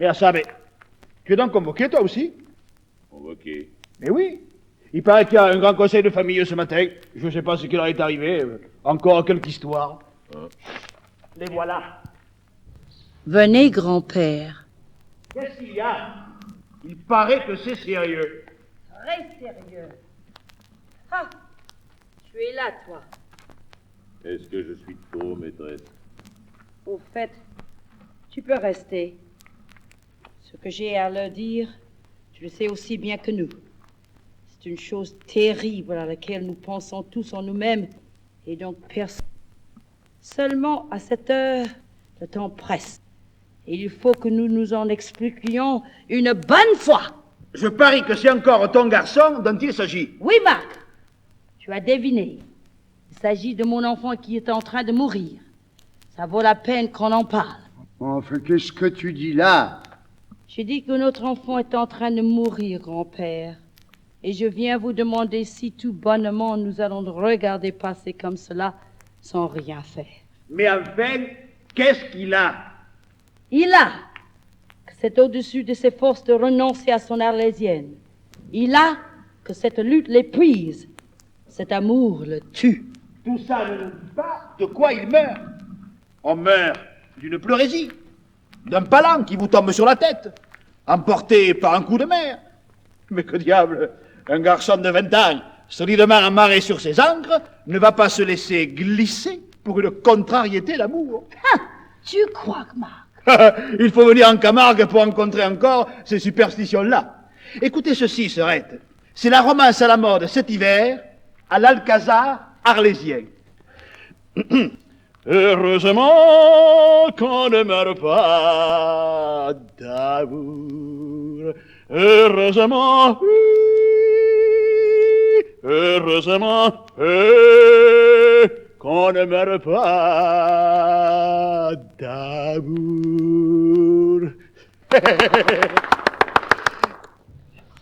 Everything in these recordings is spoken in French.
Et à ça, mais tu es donc convoqué, toi aussi? Convoqué. Mais oui. Il paraît qu'il y a un grand conseil de famille ce matin. Je ne sais pas ce qui leur est arrivé. Encore quelque histoire. Hein? Les voilà. Venez, grand-père. Qu'est-ce qu'il y a? Il paraît que c'est sérieux. Très sérieux. Ah, tu es là, toi. Est-ce que je suis tôt, maîtresse? Au fait, tu peux rester. Ce que j'ai à leur dire, tu le sais aussi bien que nous. C'est une chose terrible à laquelle nous pensons tous en nous-mêmes, et donc personne. Seulement, à cette heure, le temps presse. Et il faut que nous nous en expliquions une bonne fois. Je parie que c'est encore ton garçon dont il s'agit. Oui, Marc, tu as deviné. Il s'agit de mon enfant qui est en train de mourir. Ça vaut la peine qu'on en parle. Enfin, qu'est-ce que tu dis là? J'ai dit que notre enfant est en train de mourir, grand-père. Et je viens vous demander si tout bonnement nous allons le regarder passer comme cela sans rien faire. Mais enfin, qu'est-ce qu'il a? Il a que c'est au-dessus de ses forces de renoncer à son arlésienne. Il a que cette lutte l'épuise. Cet amour le tue. Tout ça ne nous dit pas de quoi il meurt. On meurt d'une pleurésie, d'un palan qui vous tombe sur la tête, emporté par un coup de mer. Mais que diable, un garçon de 20 ans, solidement amarré sur ses ancres, ne va pas se laisser glisser pour une contrariété d'amour. Ah, tu crois que Marc? Il faut venir en Camargue pour rencontrer encore ces superstitions-là. Écoutez ceci, sœurette. C'est la romance à la mode cet hiver à l'Alcazar arlésien. Heureusement qu'on ne meurt pas d'amour. Heureusement, oui, heureusement, qu'on ne meurt pas d'amour.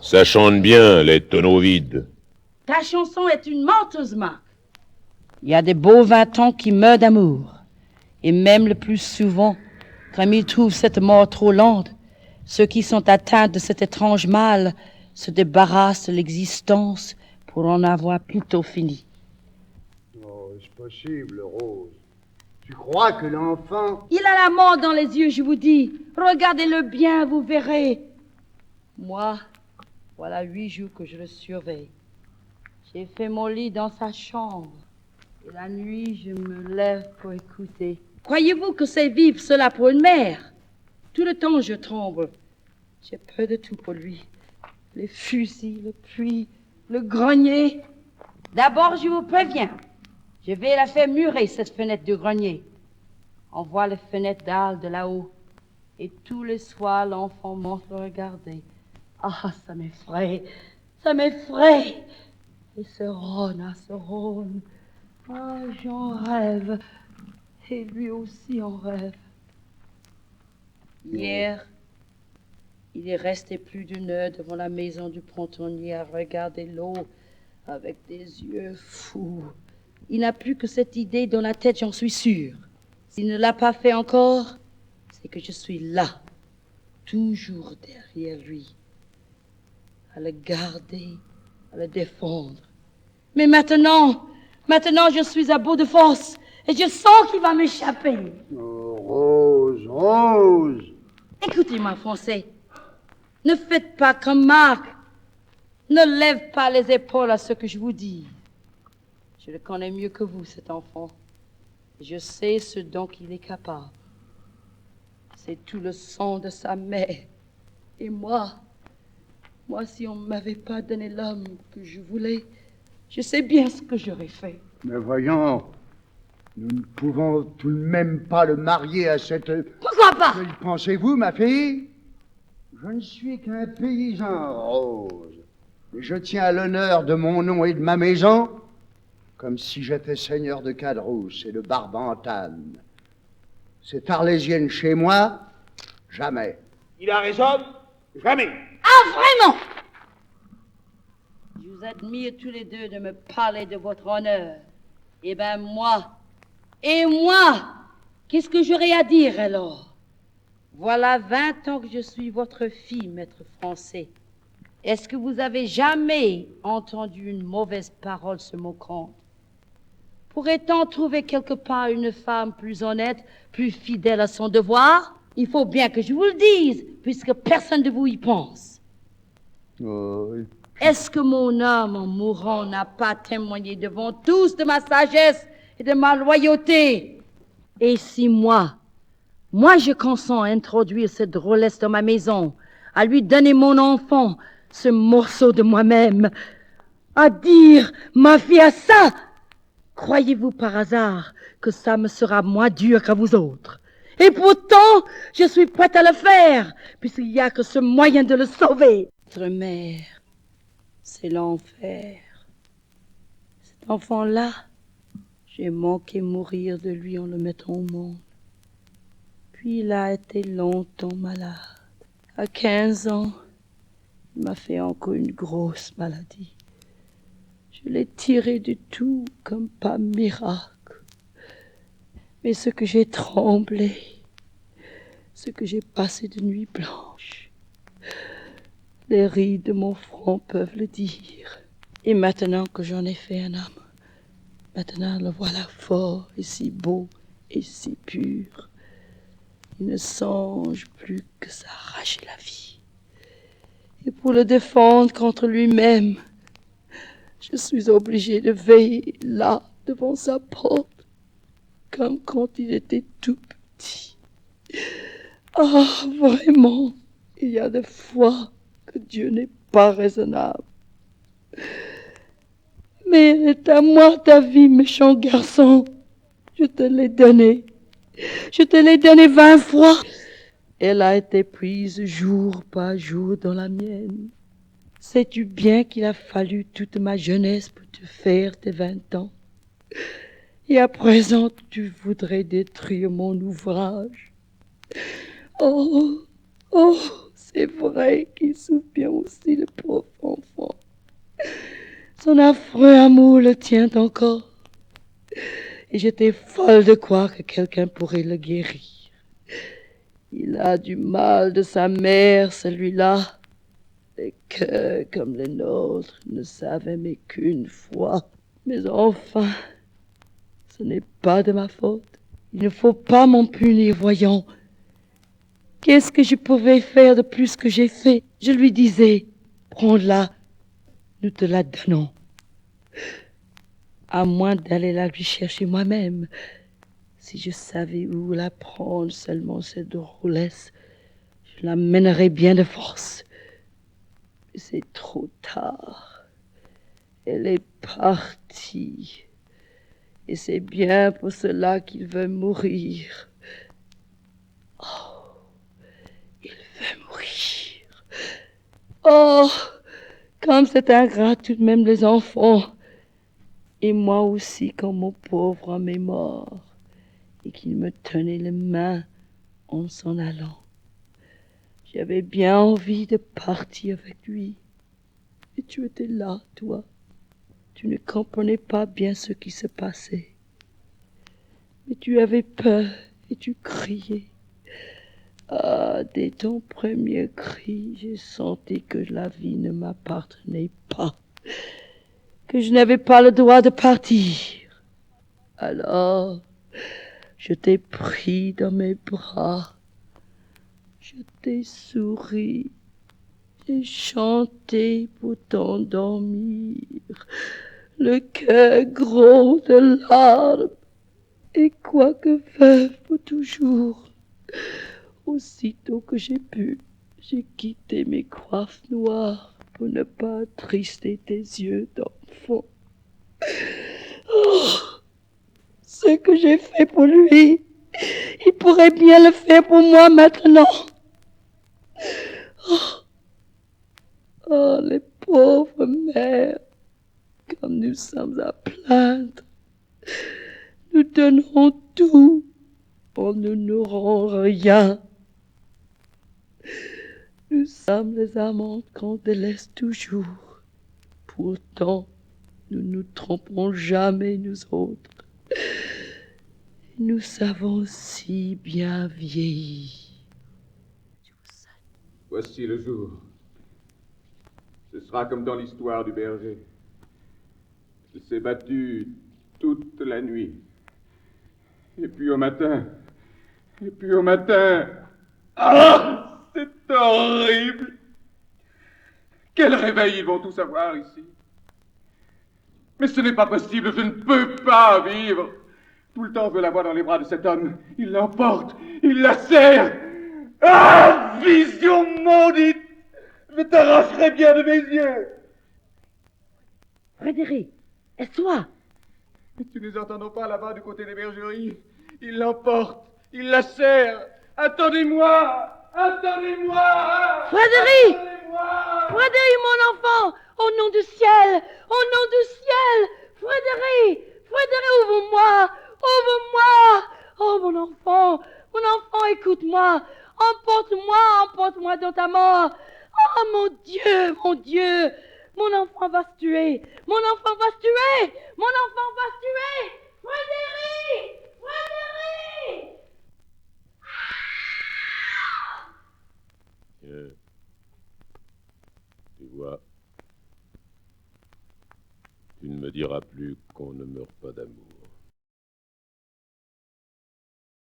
Ça chante bien, les tonneaux vides. Ta chanson est une menteuse, Marc. Il y a des beaux 20 ans qui meurent d'amour. Et même le plus souvent, comme ils trouvent cette mort trop lente, ceux qui sont atteints de cet étrange mal se débarrassent de l'existence pour en avoir plutôt fini. Oh, est-ce possible, Rose? Tu crois que l'enfant... Il a la mort dans les yeux, je vous dis. Regardez-le bien, vous verrez. Moi, voilà 8 jours que je le surveille. J'ai fait mon lit dans sa chambre. Et la nuit, je me lève pour écouter. Croyez-vous que c'est vivre cela pour une mère? Tout le temps, je tremble. J'ai peur de tout pour lui. Les fusils, le puits, le grenier. D'abord, je vous préviens. Je vais la faire murer, cette fenêtre de grenier. On voit les fenêtres d'Arles de là-haut. Et tous les soirs, l'enfant monte le regarder. Ah, ça m'effraie. Ça m'effraie. Et ce Rhône, ce Rhône. Ah, j'en rêve. Et lui aussi en rêve. Hier, il est resté plus d'une heure devant la maison du pontonnier à regarder l'eau avec des yeux fous. Il n'a plus que cette idée dans la tête, j'en suis sûre. S'il ne l'a pas fait encore, c'est que je suis là, toujours derrière lui, à le garder, à le défendre. Mais maintenant, je suis à bout de force et je sens qu'il va m'échapper. Oh, Rose, Rose! Écoutez-moi, Français. Ne faites pas comme Marc. Ne lève pas les épaules à ce que je vous dis. Je le connais mieux que vous, cet enfant. Je sais ce dont il est capable. C'est tout le sang de sa mère. Et moi, si on ne m'avait pas donné l'homme que je voulais, je sais bien ce que j'aurais fait. Mais voyons, nous ne pouvons tout de même pas le marier à cette... Pourquoi pas? Que pensez-vous, ma fille? Je ne suis qu'un paysan, Rose. Mais je tiens à l'honneur de mon nom et de ma maison, comme si j'étais seigneur de Cadrousse et de Barbentane. Cette arlésienne chez moi, jamais. Il a raison, jamais. Ah, vraiment? Je vous admire tous les deux de me parler de votre honneur. Eh bien, moi, qu'est-ce que j'aurais à dire alors? Voilà 20 ans que je suis votre fille, maître français. Est-ce que vous avez jamais entendu une mauvaise parole sur mon compte? Pourrait-on trouver quelque part une femme plus honnête, plus fidèle à son devoir? Il faut bien que je vous le dise, puisque personne de vous y pense. Oh, Est-ce que mon âme, en mourant, n'a pas témoigné devant tous de ma sagesse et de ma loyauté? Et si moi, je consens à introduire cette drôlesse dans ma maison, à lui donner mon enfant, ce morceau de moi-même, à dire ma fille à ça, croyez-vous par hasard que ça me sera moins dur qu'à vous autres? Et pourtant, je suis prête à le faire, puisqu'il n'y a que ce moyen de le sauver. Votre mère, c'est l'enfer. Cet enfant-là, j'ai manqué mourir de lui en le mettant au monde. Puis il a été longtemps malade. À 15 ans, il m'a fait encore une grosse maladie. Je l'ai tiré du tout comme par miracle. Mais ce que j'ai tremblé, ce que j'ai passé de nuits blanches, les rides de mon front peuvent le dire. Et maintenant que j'en ai fait un homme, maintenant le voilà fort et si beau et si pur. Il ne songe plus que s'arracher la vie. Et pour le défendre contre lui-même, je suis obligée de veiller là, devant sa porte, comme quand il était tout petit. Ah, vraiment, il y a des fois que Dieu n'est pas raisonnable. Mais elle est à moi ta vie, méchant garçon. Je te l'ai donnée. Je te l'ai donnée 20 fois. Elle a été prise jour par jour dans la mienne. Sais-tu bien qu'il a fallu toute ma jeunesse pour te faire tes 20 ans? Et à présent, tu voudrais détruire mon ouvrage. Oh, oh, c'est vrai qu'il souffre bien aussi, le pauvre enfant. Son affreux amour le tient encore. Et j'étais folle de croire que quelqu'un pourrait le guérir. Il a du mal de sa mère, celui-là. Et que, comme les nôtres, ne savent aimer qu'une fois. Mais enfin, ce n'est pas de ma faute. Il ne faut pas m'en punir, voyons. Qu'est-ce que je pouvais faire de plus que j'ai fait? Je lui disais, prends-la, nous te la donnons. À moins d'aller la lui chercher moi-même. Si je savais où la prendre, seulement cette drôlesse, je la mènerais bien de force. Mais c'est trop tard. Elle est partie. Et c'est bien pour cela qu'il veut mourir. Oh, il veut mourir. Oh, comme c'est ingrat tout de même les enfants. Et moi aussi quand mon pauvre homme est mort. Et qu'il me tenait les mains en s'en allant. J'avais bien envie de partir avec lui. Et tu étais là, toi. Tu ne comprenais pas bien ce qui se passait. Mais tu avais peur et tu criais. Ah, dès ton premier cri, j'ai senti que la vie ne m'appartenait pas, que je n'avais pas le droit de partir. Alors, je t'ai pris dans mes bras, je t'ai souri, j'ai chanté pour t'endormir, le cœur gros de larmes, et quoique veuve pour toujours, aussitôt que j'ai pu, j'ai quitté mes coiffes noires pour ne pas attrister tes yeux d'enfant. Oh, ce que j'ai fait pour lui, il pourrait bien le faire pour moi maintenant. Oh, oh, les pauvres mères, comme nous sommes à plaindre. Nous donnons tout, on ne nous rend rien. Nous sommes les amantes qu'on délaisse toujours. Pourtant, nous ne nous trompons jamais, nous autres. Nous savons si bien vieillir. Voici le jour. Ce sera comme dans l'histoire du berger. Il s'est battu toute la nuit. Et puis au matin... Ah! C'est horrible! Quel réveil ils vont tous avoir ici? Mais ce n'est pas possible, je ne peux pas vivre. Tout le temps, je veux la voir dans les bras de cet homme. Il l'emporte, il la serre. Ah! Vision maudite! Je t'arracherai bien de mes yeux! Frédéric, est-ce toi? Mais tu ne les entends pas là-bas du côté des bergeries? Il l'emporte, il la serre. Attendez-moi! Attendez-moi! Frédéric! Attendez-moi! Frédéric, mon enfant! Au nom du ciel! Au nom du ciel! Frédéric! Frédéric, ouvre-moi! Ouvre-moi! Oh, mon enfant, écoute-moi! Emporte-moi dans ta mort! Oh, mon Dieu, mon Dieu! Mon enfant va se tuer! Mon enfant va se tuer! Mon enfant va se tuer! Frédéric! Frédéric! Tiens. Tu vois, tu ne me diras plus qu'on ne meurt pas d'amour.